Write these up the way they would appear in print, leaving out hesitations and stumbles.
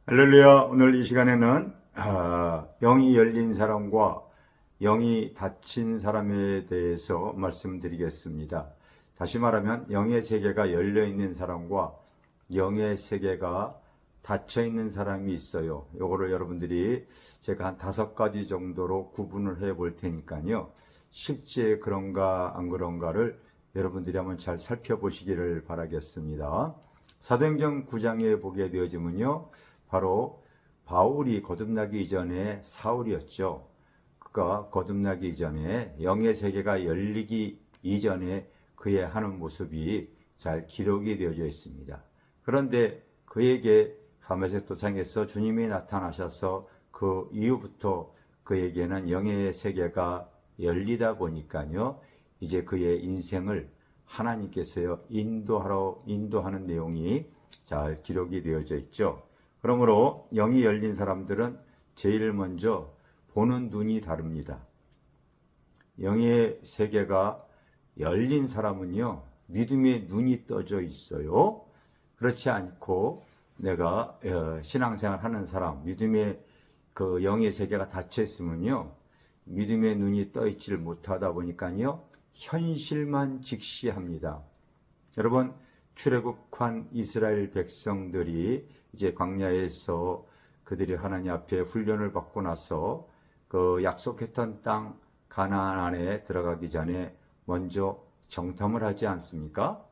할렐루야. 오늘 이 시간에는 영이 열린 사람과 영이 닫힌 사람에 대해서 말씀드리겠습니다. 다시 말하면 영의 세계가 열려 있는 사람과 영의 세계가 닫혀 있는 사람이 있어요. 요거를 여러분들이 제가 한 5가지 정도로 구분을 해 볼 테니까요. 실제 그런가 안 그런가를 여러분들이 한번 잘 살펴보시기를 바라겠습니다. 사도행전 9장에 보게 되어지면요. 바로 바울이 거듭나기 이전에 사울이었죠. 그가 거듭나기 이전에 영의 세계가 열리기 이전에 그의 하는 모습이 잘 기록이 되어져 있습니다. 그런데 그에게 다메섹 도상에서 주님이 나타나셔서 그 이후부터 그에게는 영의 세계가 열리다 보니까요. 이제 그의 인생을 하나님께서요 인도하는 내용이 잘 기록이 되어져 있죠. 그러므로 영이 열린 사람들은 제일 먼저 보는 눈이 다릅니다. 영의 세계가 열린 사람은요, 믿음의 눈이 떠져 있어요. 그렇지 않고 내가 신앙생활 하는 사람, 믿음의 그 영의 세계가 닫혀 있으면요, 믿음의 눈이 떠 있지를 못하다 보니까요, 현실만 직시합니다. 여러분, 출애굽한 이스라엘 백성들이 이제 광야에서 그들이 하나님 앞에 훈련을 받고 나서 그 약속했던 땅 가나안 안에 들어가기 전에 먼저 정탐을 하지 않습니까?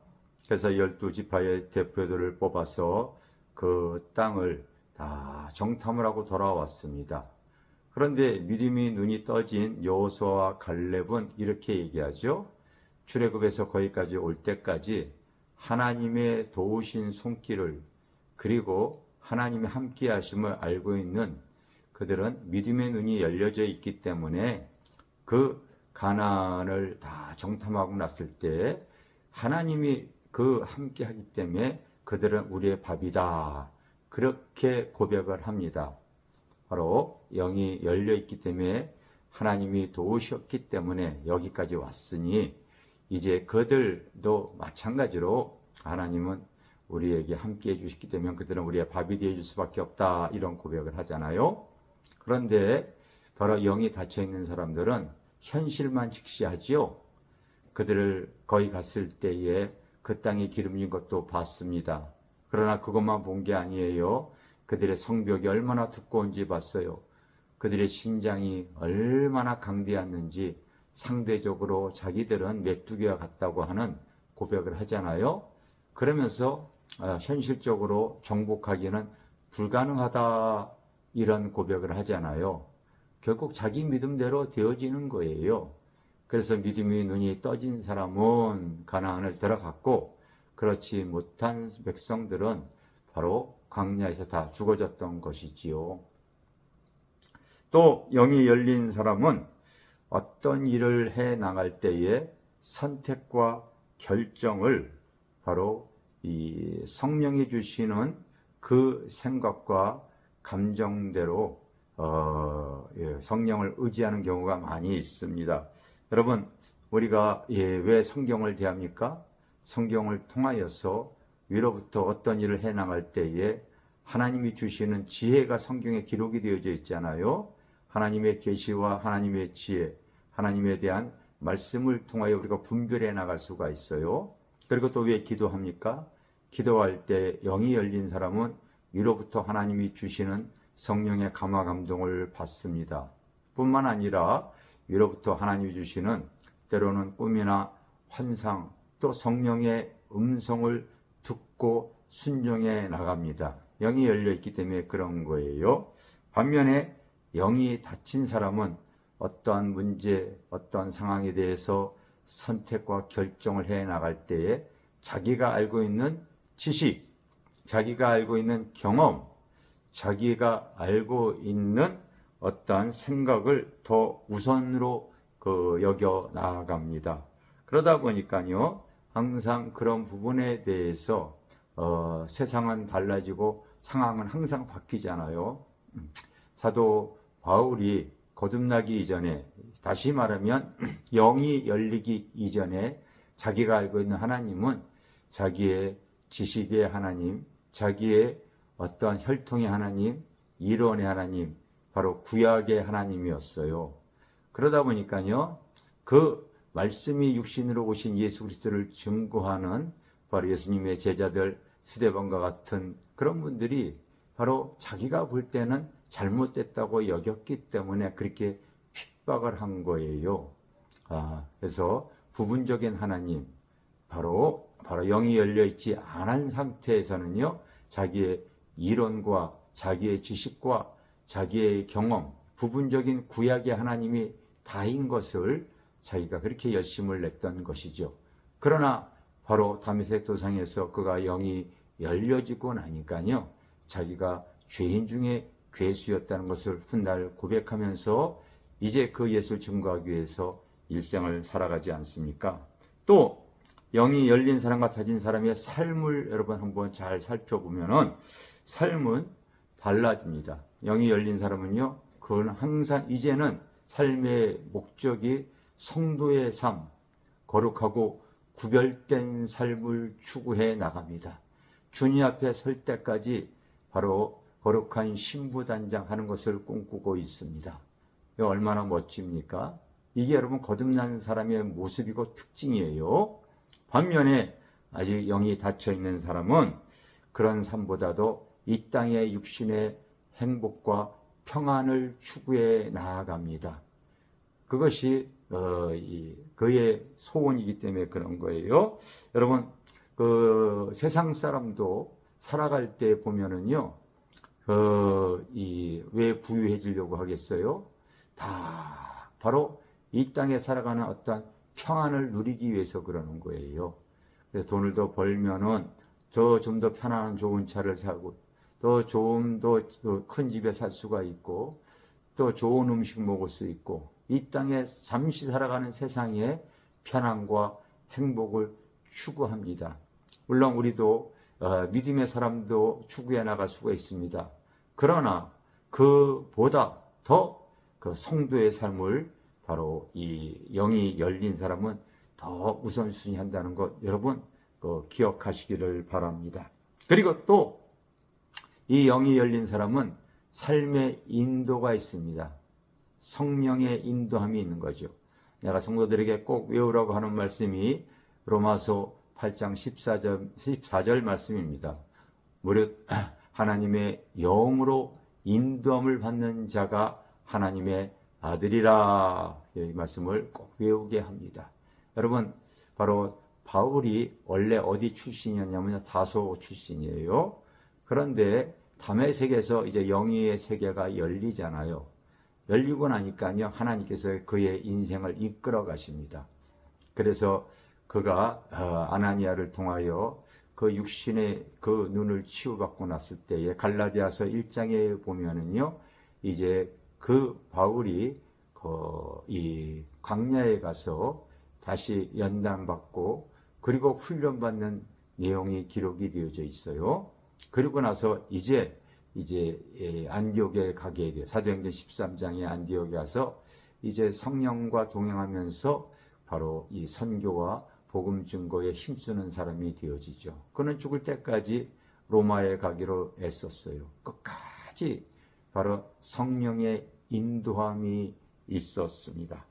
그래서 12지파의 대표들을 뽑아서 그 땅을 다 정탐을 하고 돌아왔습니다. 그런데 믿음이 눈이 떠진 여호수아와 갈렙은 이렇게 얘기하죠. 출애굽에서 거기까지 올 때까지 하나님의 도우신 손길을 그리고 하나님의 함께 하심을 알고 있는 그들은 믿음의 눈이 열려져 있기 때문에 그 가나안을 다 정탐하고 났을 때 하나님이 그 함께 하기 때문에 그들은 우리의 밥이다. 그렇게 고백을 합니다. 바로 영이 열려 있기 때문에 하나님이 도우셨기 때문에 여기까지 왔으니 이제 그들도 마찬가지로 하나님은 우리에게 함께 해주시기 때문에 그들은 우리의 밥이 되어줄 수밖에 없다. 이런 고백을 하잖아요. 그런데 바로 영이 닫혀있는 사람들은 현실만 직시하지요. 그들을 거기 갔을 때에 그 땅이 기름진 것도 봤습니다. 그러나 그것만 본 게 아니에요. 그들의 성벽이 얼마나 두꺼운지 봤어요. 그들의 신장이 얼마나 강대했는지 상대적으로 자기들은 메뚜기와 같다고 하는 고백을 하잖아요. 그러면서 현실적으로 정복하기는 불가능하다 이런 고백을 하잖아요. 결국 자기 믿음대로 되어지는 거예요. 그래서 믿음의 눈이 떠진 사람은 가나안을 들어갔고 그렇지 못한 백성들은 바로 광야에서 다 죽어졌던 것이지요. 또 영이 열린 사람은 어떤 일을 해 나갈 때에 선택과 결정을 바로 이 성령이 주시는 그 생각과 감정대로 성령을 의지하는 경우가 많이 있습니다. 여러분, 우리가 왜 성경을 대합니까? 성경을 통하여서 위로부터 어떤 일을 해 나갈 때에 하나님이 주시는 지혜가 성경에 기록이 되어져 있잖아요. 하나님의 계시와 하나님의 지혜, 하나님에 대한 말씀을 통하여 우리가 분별해 나갈 수가 있어요. 그리고 또 왜 기도합니까? 기도할 때 영이 열린 사람은 위로부터 하나님이 주시는 성령의 감화 감동을 받습니다. 뿐만 아니라 위로부터 하나님이 주시는 때로는 꿈이나 환상 또 성령의 음성을 듣고 순종해 나갑니다. 영이 열려 있기 때문에 그런 거예요. 반면에 영이 닫힌 사람은 어떠한 문제, 어떠한 상황에 대해서 선택과 결정을 해 나갈 때에 자기가 알고 있는 지식, 자기가 알고 있는 경험, 자기가 알고 있는 어떠한 생각을 더 우선으로 여겨 나아갑니다. 그러다 보니까요, 항상 그런 부분에 대해서 세상은 달라지고 상황은 항상 바뀌잖아요. 사도 바울이 거듭나기 이전에, 다시 말하면 영이 열리기 이전에 자기가 알고 있는 하나님은 자기의 지식의 하나님, 자기의 어떠한 혈통의 하나님, 이론의 하나님, 바로 구약의 하나님이었어요. 그러다 보니까요, 그 말씀이 육신으로 오신 예수 그리스도를 증거하는 바로 예수님의 제자들 스데반과 같은 그런 분들이 바로 자기가 볼 때는 잘못됐다고 여겼기 때문에 그렇게 핍박을 한 거예요. 그래서 부분적인 하나님, 바로 영이 열려있지 않은 상태에서는요, 자기의 이론과 자기의 지식과 자기의 경험, 부분적인 구약의 하나님이 다인 것을 자기가 그렇게 열심을 냈던 것이죠. 그러나 바로 다메섹 도상에서 그가 영이 열려지고 나니까요, 자기가 죄인 중에 괴수였다는 것을 훗날 고백하면서 이제 그 예수를 증거하기 위해서 일생을 살아가지 않습니까? 또 영이 열린 사람과 다진 사람의 삶을 여러분 한번 잘 살펴보면은 삶은 달라집니다. 영이 열린 사람은요, 그건 항상 이제는 삶의 목적이 성도의 삶, 거룩하고 구별된 삶을 추구해 나갑니다. 주님 앞에 설 때까지 바로 거룩한 신부단장 하는 것을 꿈꾸고 있습니다. 이거 얼마나 멋집니까? 이게 여러분 거듭난 사람의 모습이고 특징이에요. 반면에 아직 영이 닫혀있는 사람은 그런 삶보다도 이 땅의 육신의 행복과 평안을 추구해 나아갑니다. 그것이 그의 소원이기 때문에 그런 거예요. 여러분, 그 세상 사람도 살아갈 때 보면은요, 왜 부유해지려고 하겠어요? 다 바로 이 땅에 살아가는 어떤 평안을 누리기 위해서 그러는 거예요. 그래서 돈을 더 벌면은 좀 더 편안한 좋은 차를 사고, 또 좀 더 큰 집에 살 수가 있고, 또 좋은 음식 먹을 수 있고, 이 땅에 잠시 살아가는 세상의 편안과 행복을 추구합니다. 물론 우리도 믿음의 사람도 추구해 나갈 수가 있습니다. 그러나 그보다 더 그 성도의 삶을 바로 이 영이 열린 사람은 더 우선순위 한다는 것 여러분 기억하시기를 바랍니다. 그리고 또 이 영이 열린 사람은 삶의 인도가 있습니다. 성령의 인도함이 있는 거죠. 내가 성도들에게 꼭 외우라고 하는 말씀이 로마서 8장 14절 말씀입니다. 무릇 하나님의 영으로 인도함을 받는 자가 하나님의 아들이라. 이 말씀을 꼭 외우게 합니다. 여러분, 바로 바울이 원래 어디 출신이었냐면 다소 출신이에요. 그런데 다메섹에서 이제 영의 세계가 열리잖아요. 열리고 나니까요, 하나님께서 그의 인생을 이끌어 가십니다. 그래서 그가 아나니아를 통하여 그 육신의 그 눈을 치유받고 났을 때에 갈라디아서 1장에 보면은요, 이제 그 바울이 이 광야에 가서 다시 연단받고 그리고 훈련받는 내용이 기록이 되어져 있어요. 그리고 나서 이제 안디옥에 가게 돼요. 사도행전 13장에 안디옥에 가서 이제 성령과 동행하면서 바로 이 선교와 복음 증거에 힘쓰는 사람이 되어지죠. 그는 죽을 때까지 로마에 가기로 애썼어요. 끝까지 바로 성령의 인도함이 있었습니다.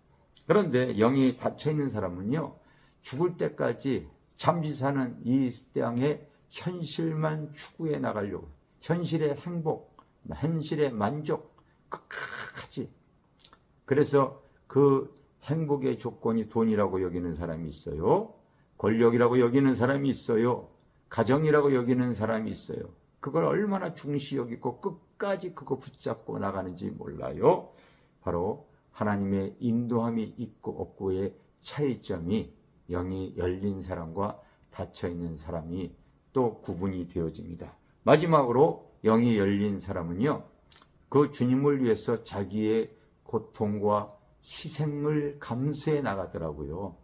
그런데 영이 닫혀있는 사람은요, 죽을 때까지 잠시 사는 이 땅의 현실만 추구해 나가려고, 현실의 행복, 현실의 만족, 끝까지. 그래서 그 행복의 조건이 돈이라고 여기는 사람이 있어요. 권력이라고 여기는 사람이 있어요. 가정이라고 여기는 사람이 있어요. 그걸 얼마나 중시 여기고 끝까지 그거 붙잡고 나가는지 몰라요. 바로 하나님의 인도함이 있고 없고의 차이점이 영이 열린 사람과 닫혀있는 사람이 또 구분이 되어집니다. 마지막으로 영이 열린 사람은요, 그 주님을 위해서 자기의 고통과 희생을 감수해 나가더라고요.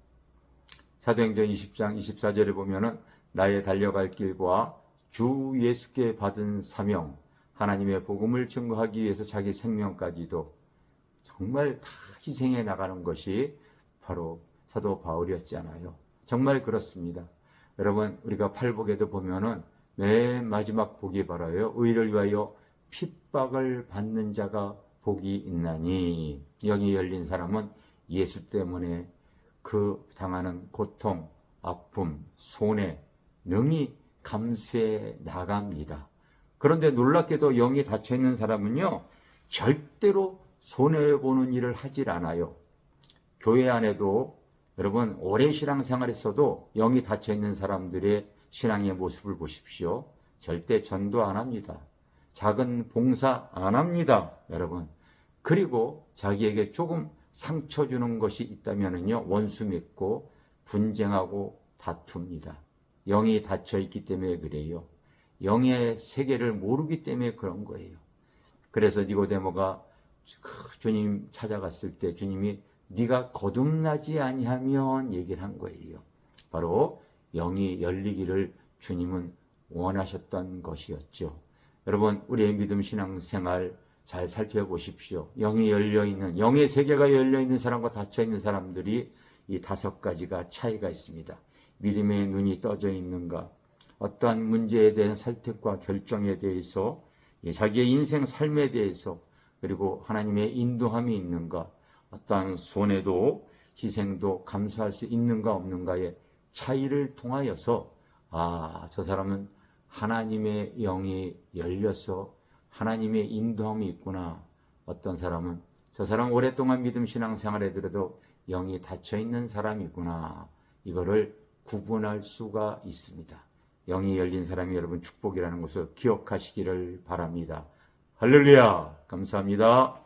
사도행전 20장 24절에 보면은 나의 달려갈 길과 주 예수께 받은 사명, 하나님의 복음을 증거하기 위해서 자기 생명까지도 정말 다 희생해 나가는 것이 바로 사도 바울이었잖아요. 정말 그렇습니다. 여러분, 우리가 팔복에도 보면은 맨 마지막 복이 바라요. 의를 위하여 핍박을 받는 자가 복이 있나니. 영이 열린 사람은 예수 때문에 그 당하는 고통, 아픔, 손해 능히 감수해 나갑니다. 그런데 놀랍게도 영이 닫혀있는 사람은요, 절대로 손해보는 일을 하질 않아요. 교회 안에도 여러분 오랜 신앙생활에서도 영이 닫혀있는 사람들의 신앙의 모습을 보십시오. 절대 전도 안 합니다. 작은 봉사 안 합니다. 여러분. 그리고 자기에게 조금 상처 주는 것이 있다면요, 원수 맺고 분쟁하고 다툽니다. 영이 닫혀있기 때문에 그래요. 영의 세계를 모르기 때문에 그런 거예요. 그래서 니고데모가 주님 찾아갔을 때 주님이 네가 거듭나지 아니하면 얘기를 한 거예요. 바로 영이 열리기를 주님은 원하셨던 것이었죠. 여러분, 우리의 믿음 신앙생활 잘 살펴보십시오. 영이 열려있는, 영의 세계가 열려있는 사람과 닫혀있는 사람들이 이 5가지가 차이가 있습니다. 믿음의 눈이 떠져 있는가, 어떠한 문제에 대한 선택과 결정에 대해서, 자기의 인생 삶에 대해서, 그리고 하나님의 인도함이 있는가, 어떠한 손해도 희생도 감수할 수 있는가 없는가의 차이를 통하여서 저 사람은 하나님의 영이 열려서 하나님의 인도함이 있구나. 어떤 사람은 저 사람 오랫동안 믿음 신앙생활에 들어도 영이 닫혀있는 사람이구나. 이거를 구분할 수가 있습니다. 영이 열린 사람이 여러분 축복이라는 것을 기억하시기를 바랍니다. 할렐루야! 감사합니다.